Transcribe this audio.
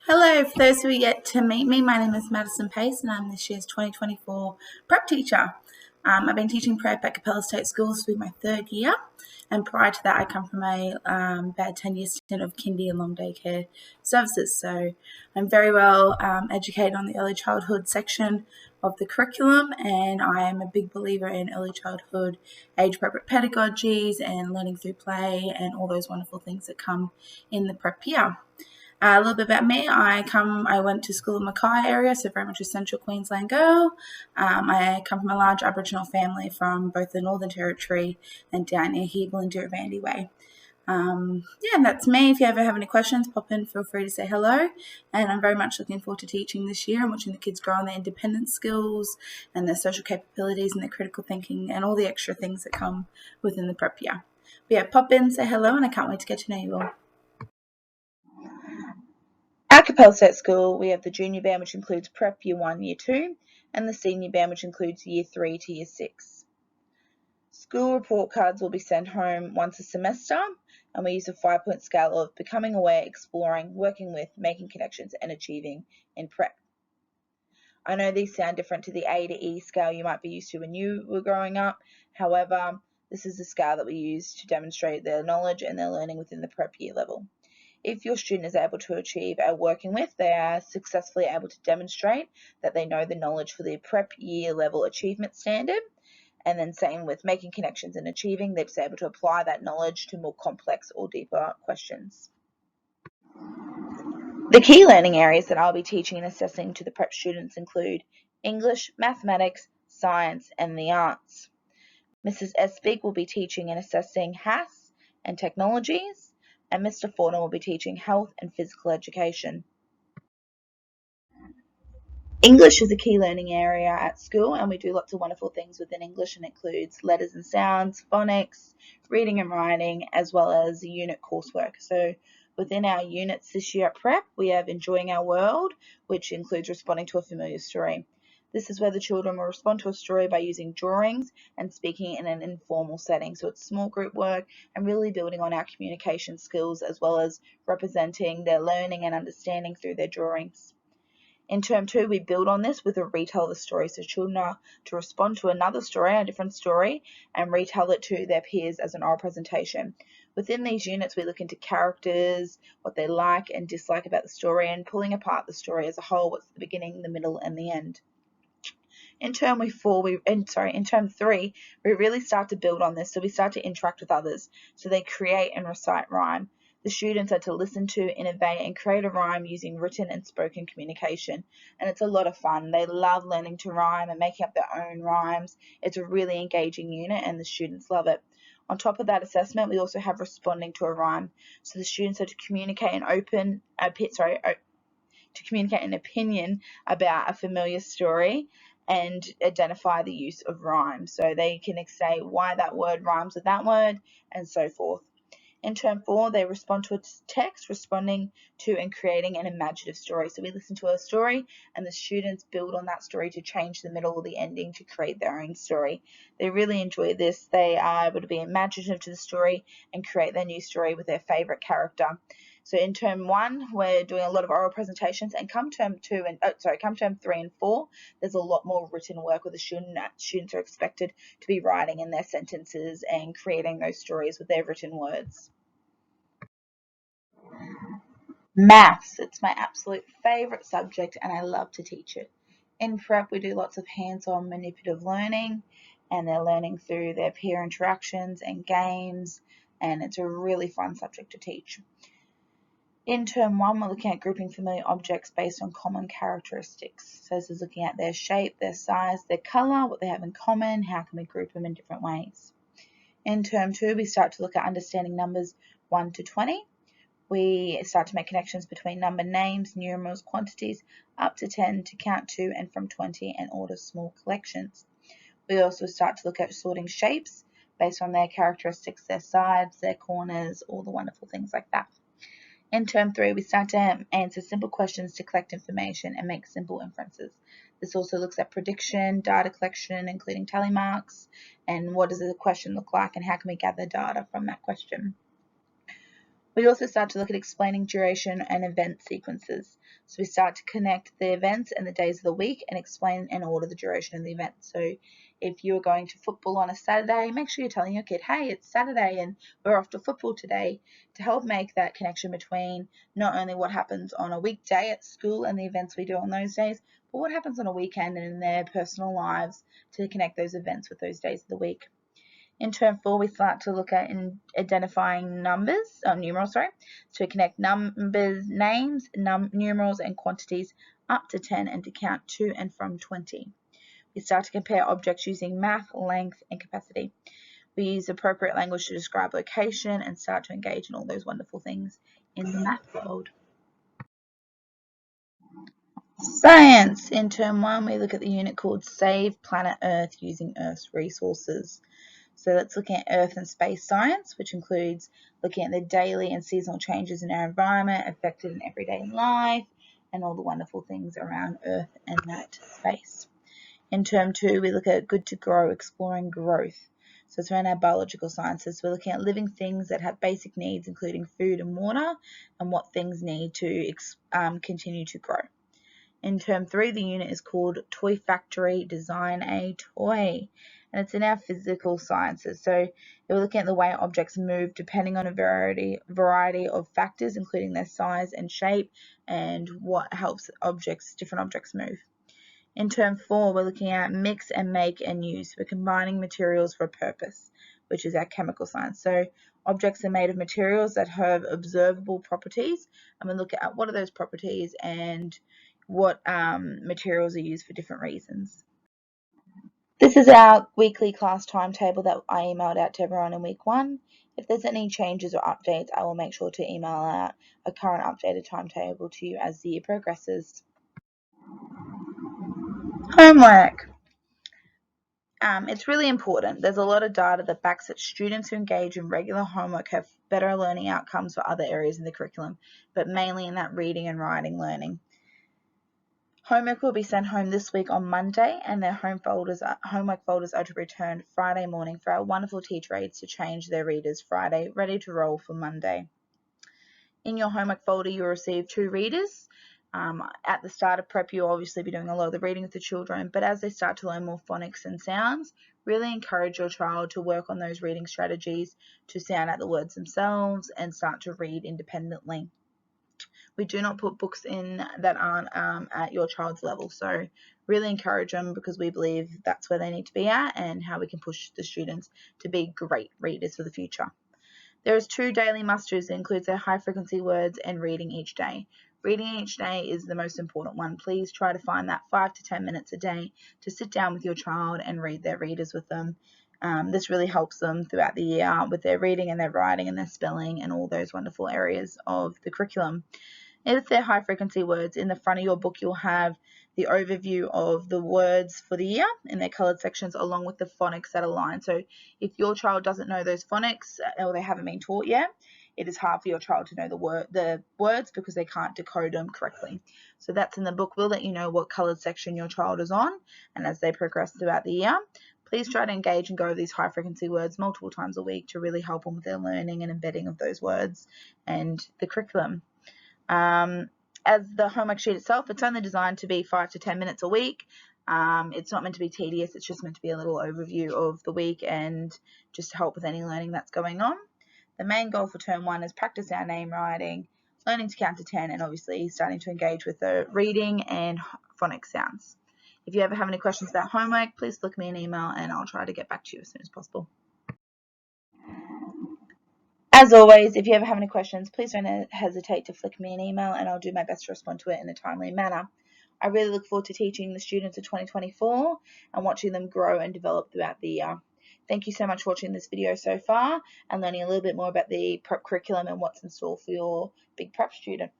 Hello, for those who are yet to meet me, my name is Madison Pace and I'm this year's 2024 prep teacher. I've been teaching prep at Capella State Schools for my third year, and prior to that I come from a about 10 years stint of kindy and long day care services, so I'm very well educated on the early childhood section of the curriculum, and I am a big believer in early childhood age appropriate pedagogies and learning through play and all those wonderful things that come in the prep year. A little bit about me. I went to school in Mackay area, so very much a central Queensland girl. I come from a large Aboriginal family from both the Northern Territory and down near Hebel and Dirravandy Way. And that's me. If you ever have any questions, pop in, feel free to say hello. And I'm very much looking forward to teaching this year and watching the kids grow in their independent skills and their social capabilities and their critical thinking and all the extra things that come within the prep year. But yeah, pop in, say hello, and I can't wait to get to know you all. At Capella State School, we have the junior band, which includes prep year 1, year 2, and the senior band, which includes year 3 to year 6. School report cards will be sent home once a semester, and we use a 5-point scale of becoming aware, exploring, working with, making connections, and achieving in prep. I know these sound different to the A to E scale you might be used to when you were growing up. However, this is the scale that we use to demonstrate their knowledge and their learning within the prep year level. If your student is able to achieve a working with, they are successfully able to demonstrate that they know the knowledge for the prep year level achievement standard. And then same with making connections and achieving, they're just able to apply that knowledge to more complex or deeper questions. The key learning areas that I'll be teaching and assessing to the prep students include English, mathematics, science, and the arts. Mrs. Espig will be teaching and assessing HASS and technologies, and Mr. Forner will be teaching health and physical education. English is a key learning area at school, and we do lots of wonderful things within English, and includes letters and sounds, phonics, reading and writing, as well as unit coursework. So within our units this year at Prep, we have Enjoying Our World, which includes responding to a familiar story. This is where the children will respond to a story by using drawings and speaking in an informal setting. So it's small group work and really building on our communication skills, as well as representing their learning and understanding through their drawings. In term 2, we build on this with a retell of the story. So children are to respond to another story, a different story, and retell it to their peers as an oral presentation. Within these units, we look into characters, what they like and dislike about the story, and pulling apart the story as a whole, what's the beginning, the middle, and the end. In term 3, we really start to build on this. So we start to interact with others. So they create and recite rhyme. The students are to listen to, innovate, and create a rhyme using written and spoken communication. And it's a lot of fun. They love learning to rhyme and making up their own rhymes. It's a really engaging unit, and the students love it. On top of that assessment, we also have responding to a rhyme. So the students are to communicate to communicate an opinion about a familiar story and identify the use of rhyme. So they can say why that word rhymes with that word and so forth. In term 4, they respond to a text, responding to and creating an imaginative story. So we listen to a story and the students build on that story to change the middle or the ending to create their own story. They really enjoy this. They are able to be imaginative to the story and create their new story with their favorite character. So in term 1, we're doing a lot of oral presentations, and come term 3 and 4, there's a lot more written work with the student. Students are expected to be writing in their sentences and creating those stories with their written words. Maths, it's my absolute favorite subject and I love to teach it. In prep, we do lots of hands-on manipulative learning, and they're learning through their peer interactions and games, and it's a really fun subject to teach. In term 1, we're looking at grouping familiar objects based on common characteristics. So this is looking at their shape, their size, their colour, what they have in common, how can we group them in different ways. In term 2, we start to look at understanding numbers 1 to 20. We start to make connections between number names, numerals, quantities, up to 10 to count to and from 20, and order small collections. We also start to look at sorting shapes based on their characteristics, their sides, their corners, all the wonderful things like that. In term 3, we start to answer simple questions to collect information and make simple inferences. This also looks at prediction, data collection, including tally marks, and what does the question look like and how can we gather data from that question. We also start to look at explaining duration and event sequences. So we start to connect the events and the days of the week and explain and order the duration of the event. So if you're going to football on a Saturday, make sure you're telling your kid, hey, it's Saturday and we're off to football today, to help make that connection between not only what happens on a weekday at school and the events we do on those days, but what happens on a weekend and in their personal lives, to connect those events with those days of the week. In term 4, we start to look at identifying numerals, to connect numbers, names, numerals, and quantities up to 10 and to count to and from 20. We start to compare objects using math, length, and capacity. We use appropriate language to describe location and start to engage in all those wonderful things in the math world. Science! In term 1, we look at the unit called Save Planet Earth Using Earth's Resources. So that's looking at Earth and space science, which includes looking at the daily and seasonal changes in our environment affected in everyday life and all the wonderful things around Earth and that space. In term 2, we look at Good to Grow, exploring growth. So it's around our biological sciences. We're looking at living things that have basic needs, including food and water, and what things need to continue to grow. In term 3, the unit is called Toy Factory, Design a Toy, and it's in our physical sciences. So we're looking at the way objects move depending on a variety of factors, including their size and shape and what helps different objects move. In term 4, we're looking at mix and make and use. We're combining materials for a purpose, which is our chemical science. So objects are made of materials that have observable properties, and we look at what are those properties and what materials are used for different reasons. This is our weekly class timetable that I emailed out to everyone in week 1. If there's any changes or updates, I will make sure to email out a current updated timetable to you as the year progresses. Homework. It's really important. There's a lot of data that backs that students who engage in regular homework have better learning outcomes for other areas in the curriculum, but mainly in that reading and writing learning. Homework will be sent home this week on Monday, and their homework folders are to be returned Friday morning for our wonderful teacher aides to change their readers Friday, ready to roll for Monday. In your homework folder, you'll receive 2 readers. At the start of prep, you'll obviously be doing a lot of the reading with the children, but as they start to learn more phonics and sounds, really encourage your child to work on those reading strategies to sound out the words themselves and start to read independently. We do not put books in that aren't at your child's level, so really encourage them, because we believe that's where they need to be at and how we can push the students to be great readers for the future. There is 2 daily must-dos that includes their high-frequency words and reading each day. Reading each day is the most important one. Please try to find that 5 to 10 minutes a day to sit down with your child and read their readers with them. This really helps them throughout the year with their reading and their writing and their spelling and all those wonderful areas of the curriculum. If they're high-frequency words, in the front of your book you'll have the overview of the words for the year in their coloured sections, along with the phonics that align. So if your child doesn't know those phonics or they haven't been taught yet, it is hard for your child to know the words because they can't decode them correctly. So that's in the book. We'll let you know what coloured section your child is on, and as they progress throughout the year, please try to engage and go over these high-frequency words multiple times a week to really help them with their learning and embedding of those words and the curriculum. As the homework sheet itself, it's only designed to be 5 to 10 minutes a week. It's not meant to be tedious, it's just meant to be a little overview of the week and just to help with any learning that's going on. The main goal for term 1 is practice our name writing, learning to count to 10, and obviously starting to engage with the reading and phonic sounds. If you ever have any questions about homework, please flick me an email and I'll try to get back to you as soon as possible. As always, if you ever have any questions, please don't hesitate to flick me an email and I'll do my best to respond to it in a timely manner. I really look forward to teaching the students of 2024 and watching them grow and develop throughout the year. Thank you so much for watching this video so far and learning a little bit more about the prep curriculum and what's in store for your big prep student.